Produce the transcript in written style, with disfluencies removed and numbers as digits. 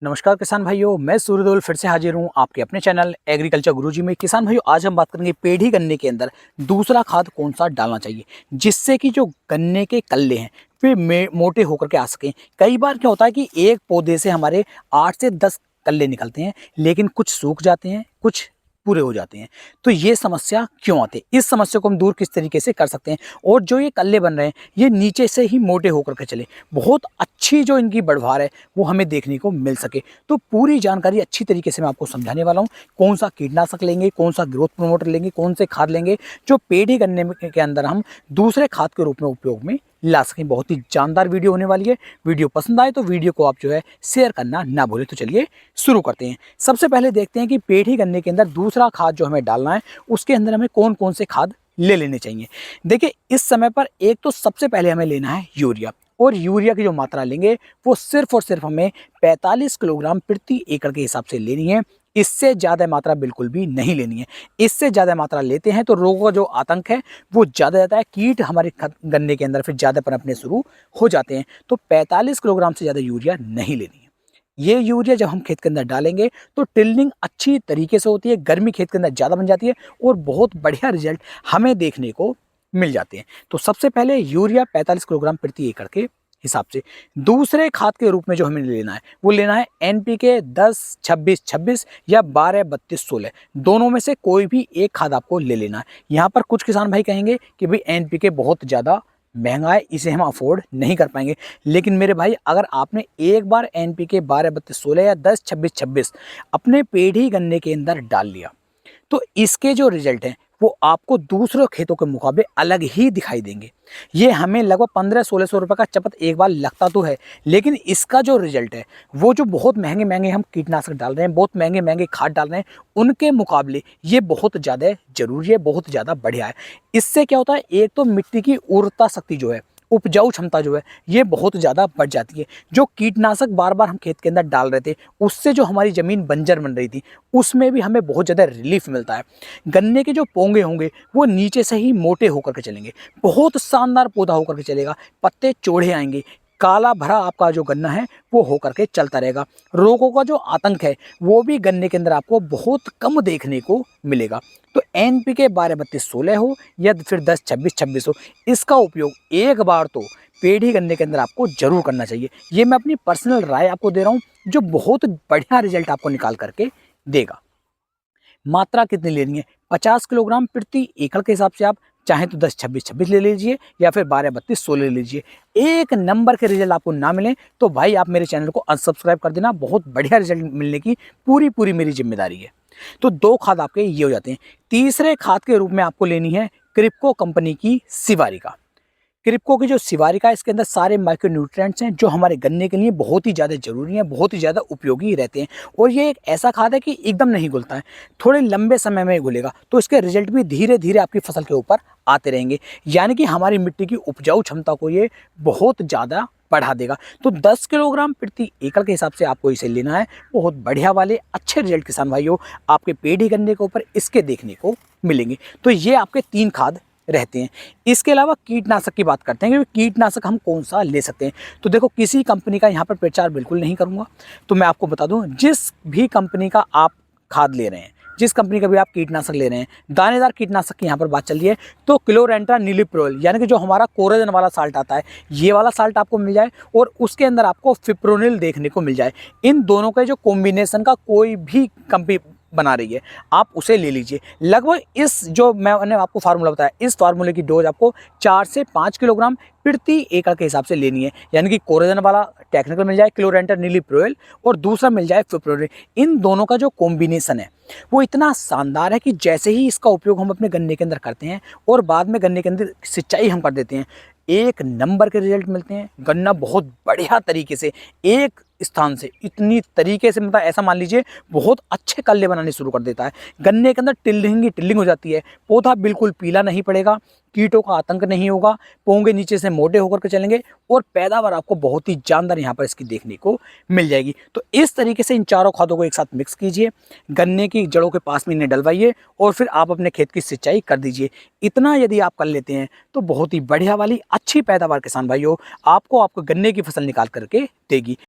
नमस्कार किसान भाइयों, मैं सूर्यदेवल फिर से हाजिर हूँ आपके अपने चैनल एग्रीकल्चर गुरुजी में। किसान भाइयों, आज हम बात करेंगे पेढ़ी गन्ने के अंदर दूसरा खाद कौन सा डालना चाहिए जिससे कि जो गन्ने के कल्ले हैं वे मोटे होकर के आ सकें। कई बार क्या होता है कि एक पौधे से हमारे 8 से 10 कल्ले निकलते हैं, लेकिन कुछ सूख जाते हैं, कुछ पूरे हो जाते हैं। तो ये समस्या क्यों आती है, इस समस्या को हम दूर किस तरीके से कर सकते हैं और जो ये कल्ले बन रहे हैं ये नीचे से ही मोटे होकर के चले, बहुत अच्छी जो इनकी बढ़वार है वो हमें देखने को मिल सके। तो पूरी जानकारी अच्छी तरीके से मैं आपको समझाने वाला हूँ। कौन सा कीटनाशक लेंगे, कौन सा ग्रोथ प्रमोटर लेंगे, कौन से खाद लेंगे जो पेढ़ी गन्ने के अंदर हम दूसरे खाद के रूप में उपयोग में ला सकें। बहुत ही जानदार वीडियो होने वाली है। वीडियो पसंद आए तो वीडियो को आप जो है शेयर करना ना भूलें। तो चलिए शुरू करते हैं। सबसे पहले देखते हैं कि पेढ़ी गन्ने के अंदर दूसरा खाद जो हमें डालना है उसके अंदर हमें कौन कौन से खाद ले लेने चाहिए। देखिए, इस समय पर एक तो सबसे पहले हमें लेना है यूरिया, और यूरिया की जो मात्रा लेंगे वो सिर्फ और सिर्फ हमें 45 किलोग्राम प्रति एकड़ के हिसाब से लेनी है। इससे ज़्यादा मात्रा बिल्कुल भी नहीं लेनी है। इससे ज़्यादा मात्रा लेते हैं तो रोगों का जो आतंक है वो ज़्यादा जाता है, कीट हमारे गन्ने के अंदर फिर ज़्यादा पनपने शुरू हो जाते हैं। तो 45 किलोग्राम से ज़्यादा यूरिया नहीं लेनी है। ये यूरिया जब हम खेत के अंदर डालेंगे तो टिल्लिंग अच्छी तरीके से होती है, गर्मी खेत के अंदर ज़्यादा बन जाती है और बहुत बढ़िया रिजल्ट हमें देखने को मिल जाते हैं। तो सबसे पहले यूरिया 45 किलोग्राम प्रति एकड़ के हिसाब से। दूसरे खाद के रूप में जो हमें लेना है वो लेना है एनपीके 10-26-26 या 12-32-16। दोनों में से कोई भी एक खाद आपको ले लेना है। यहाँ पर कुछ किसान भाई कहेंगे कि भाई एनपीके बहुत ज़्यादा महंगा है, इसे हम अफोर्ड नहीं कर पाएंगे। लेकिन मेरे भाई, अगर आपने एक बार एनपीके 12-32-16 या 10-26-26 अपने पेढ़ी गन्ने के अंदर डाल लिया तो इसके जो रिजल्ट हैं वो आपको दूसरे खेतों के मुकाबले अलग ही दिखाई देंगे। ये हमें लगभग 1500-1600 रुपये का चपत एक बार लगता तो है, लेकिन इसका जो रिजल्ट है वो जो बहुत महंगे महंगे हम कीटनाशक डाल रहे हैं, बहुत महंगे महंगे खाद डाल रहे हैं, उनके मुकाबले ये बहुत ज़्यादा जरूरी है, बहुत ज़्यादा बढ़िया है। इससे क्या होता है, एक तो मिट्टी की उर्वरता शक्ति जो है, उपजाऊ क्षमता जो है ये बहुत ज़्यादा बढ़ जाती है। जो कीटनाशक बार बार हम खेत के अंदर डाल रहे थे उससे जो हमारी ज़मीन बंजर बन रही थी उसमें भी हमें बहुत ज़्यादा रिलीफ मिलता है। गन्ने के जो पोंगे होंगे वो नीचे से ही मोटे होकर के चलेंगे, बहुत शानदार पौधा होकर के चलेगा, पत्ते चौड़े आएंगे, काला भरा आपका जो गन्ना है वो होकर के चलता रहेगा। रोगों का जो आतंक है वो भी गन्ने के अंदर आपको बहुत कम देखने को मिलेगा। तो एनपीके 12-32-16 हो या फिर 10-26-26 हो, इसका उपयोग एक बार तो पेढ़ी गन्ने के अंदर आपको जरूर करना चाहिए। ये मैं अपनी पर्सनल राय आपको दे रहा हूँ जो बहुत बढ़िया रिजल्ट आपको निकाल करके देगा। मात्रा कितनी लेनी है, 50 किलोग्राम प्रति एकड़ के हिसाब से आप चाहें तो 10-26-26 ले लीजिए या फिर 12-32-16 ले लीजिए। एक नंबर के रिजल्ट आपको ना मिले तो भाई आप मेरे चैनल को अनसब्सक्राइब कर देना। बहुत बढ़िया रिजल्ट मिलने की पूरी पूरी मेरी जिम्मेदारी है। तो दो खाद आपके ये हो जाते हैं। तीसरे खाद के रूप में आपको लेनी है क्रिप्को कंपनी की शिवारिका। क्रिप्को की जो शिवारिका है इसके अंदर सारे माइक्रो न्यूट्रिएंट्स हैं जो हमारे गन्ने के लिए बहुत ही ज़्यादा जरूरी हैं, बहुत ही ज़्यादा उपयोगी रहते हैं। और ये एक ऐसा खाद है कि एकदम नहीं घुलता है, थोड़े लंबे समय में घुलेगा, तो इसके रिजल्ट भी धीरे धीरे आपकी फसल के ऊपर आते रहेंगे। यानी कि हमारी मिट्टी की उपजाऊ क्षमता को ये बहुत ज़्यादा बढ़ा देगा। तो 10 किलोग्राम प्रति एकड़ के हिसाब से आपको इसे लेना है। बहुत बढ़िया वाले अच्छे रिजल्ट किसान भाइयों आपके पेढ़ी गन्ने के ऊपर इसके देखने को मिलेंगे। तो ये आपके 3 खाद रहते हैं। इसके अलावा कीटनाशक की बात करते हैं कि कीटनाशक हम कौन सा ले सकते हैं। तो देखो, किसी कंपनी का यहाँ पर प्रचार बिल्कुल नहीं करूँगा, तो मैं आपको बता दूँ, जिस भी कंपनी का आप खाद ले रहे हैं, जिस कंपनी का भी आप कीटनाशक ले रहे हैं, दानेदार कीटनाशक की यहाँ पर बात चल रही है तो क्लोरेंट्रा नीलिप्रोल यानी कि जो हमारा कोराजन वाला साल्ट आता है, ये वाला साल्ट आपको मिल जाए और उसके अंदर आपको फिप्रोनिल देखने को मिल जाए। इन दोनों के जो कॉम्बिनेशन का कोई भी कंपनी बना रही है आप उसे ले लीजिए। लगभग इस जो मैंने आपको फार्मूला बताया, इस फार्मूले की डोज आपको 4 से 5 किलोग्राम प्रति एकड़ के हिसाब से लेनी है। यानी कि कोराजन वाला टेक्निकल मिल जाए क्लोरेंट्रा नीलिप्रोल और दूसरा मिल जाए फिप्रोनिल। इन दोनों का जो कॉम्बिनेशन है वो इतना शानदार है कि जैसे ही इसका उपयोग हम अपने गन्ने के अंदर करते हैं और बाद में गन्ने के अंदर सिंचाई हम कर देते हैं, एक नंबर के रिजल्ट मिलते हैं। गन्ना बहुत बढ़िया तरीके से एक स्थान से इतनी तरीके से, मतलब ऐसा मान लीजिए, बहुत अच्छे कल्ले बनाने शुरू कर देता है। गन्ने के अंदर टिल्लिंग ही टिल्लिंग हो जाती है, पौधा बिल्कुल पीला नहीं पड़ेगा, कीटों का आतंक नहीं होगा, पोंगे नीचे से मोटे होकर के चलेंगे और पैदावार आपको बहुत ही जानदार यहाँ पर इसकी देखने को मिल जाएगी। तो इस तरीके से इन चारों खादों को एक साथ मिक्स कीजिए, गन्ने की जड़ों के पास में इन्हें डलवाइए और फिर आप अपने खेत की सिंचाई कर दीजिए। इतना यदि आप कर लेते हैं तो बहुत ही बढ़िया वाली अच्छी पैदावार किसान भाइयों आपको गन्ने की फसल निकाल करके देगी।